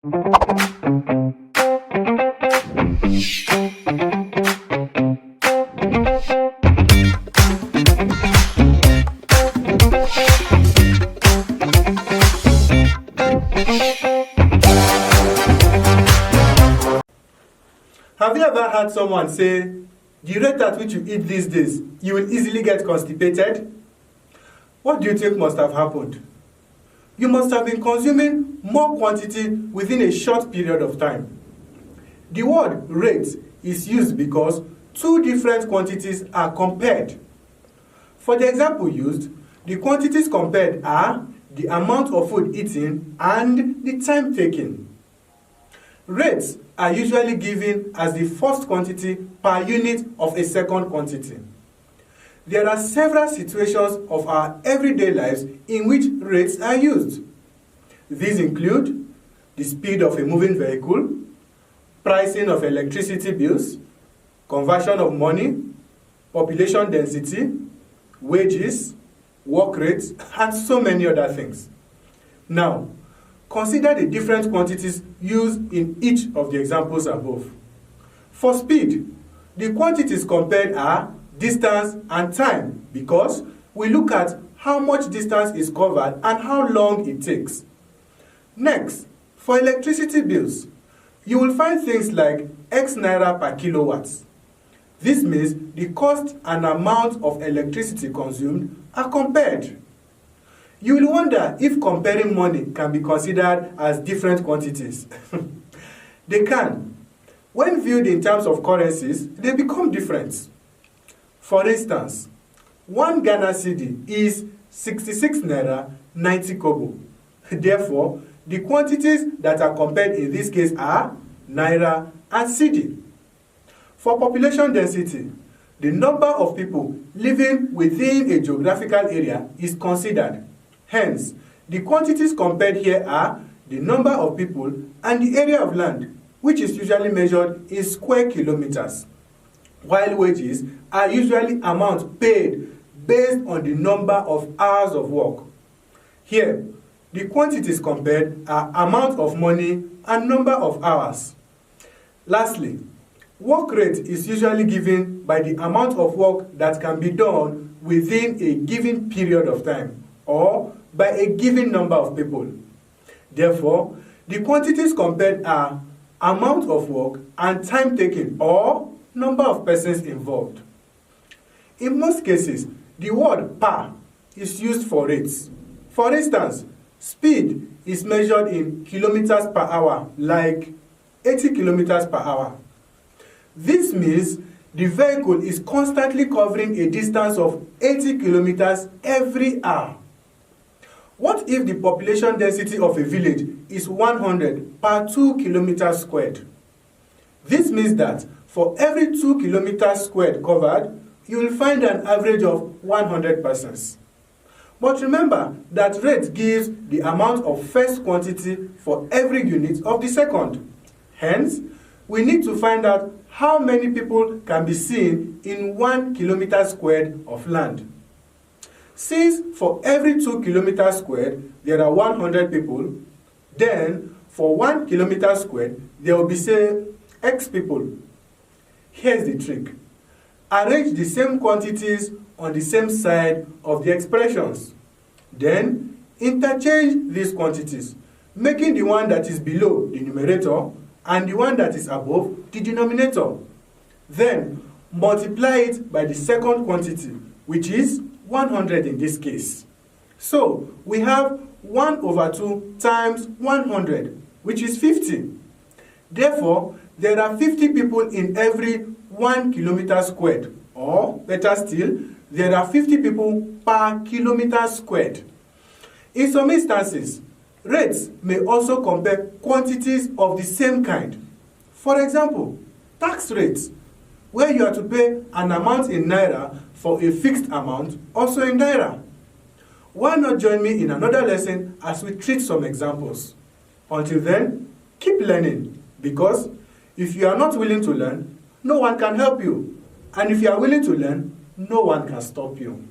Have you ever heard someone say, the rate at which you eat these days, you will easily get constipated? What do you think must have happened? You must have been consuming more quantity within a short period of time. The word rate is used because two different quantities are compared. For the example used, the quantities compared are the amount of food eaten and the time taken. Rates are usually given as the first quantity per unit of a second quantity. There are several situations of our everyday lives in which rates are used. These include the speed of a moving vehicle, pricing of electricity bills, conversion of money, population density, wages, work rates, and so many other things. Now, consider the different quantities used in each of the examples above. For speed, the quantities compared are distance and time because we look at how much distance is covered and how long it takes. Next, for electricity bills, you will find things like X naira per kilowatts. This means the cost and amount of electricity consumed are compared. You will wonder if comparing money can be considered as different quantities. They can. When viewed in terms of currencies, they become different. For instance, 1 Ghana cedi is 66 naira 90 kobo. Therefore, the quantities that are compared in this case are naira and cedi. For population density, the number of people living within a geographical area is considered. Hence, the quantities compared here are the number of people and the area of land, which is usually measured in square kilometers, while wages are usually amount paid based on the number of hours of work. Here, the quantities compared are amount of money and number of hours. Lastly, work rate is usually given by the amount of work that can be done within a given period of time or by a given number of people. Therefore, the quantities compared are amount of work and time taken or number of persons involved. In most cases, the word per is used for rates. For instance, speed is measured in kilometers per hour, like 80 kilometers per hour. This means the vehicle is constantly covering a distance of 80 kilometers every hour. What if the population density of a village is 100 per 2 kilometers squared? This means that for every 2 kilometers squared covered, you will find an average of 100 persons. But remember that rate gives the amount of first quantity for every unit of the second. Hence, we need to find out how many people can be seen in 1 kilometer squared of land. Since for every 2 kilometers squared, there are 100 people, then for 1 kilometer squared, there will be, say, X people. Here's the trick. Arrange the same quantities on the same side of the expressions. Then, interchange these quantities, making the one that is below the numerator and the one that is above the denominator. Then, multiply it by the second quantity, which is 100 in this case. So, we have 1 over 2 times 100, which is 50. Therefore, there are 50 people in every 1 kilometer squared, or better still, there are 50 people per kilometer squared. In some instances, rates may also compare quantities of the same kind. For example, tax rates, where you are to pay an amount in naira for a fixed amount, also in naira. Why not join me in another lesson as we treat some examples? Until then, keep learning, because if you are not willing to learn, no one can help you. And if you are willing to learn, no one can stop you.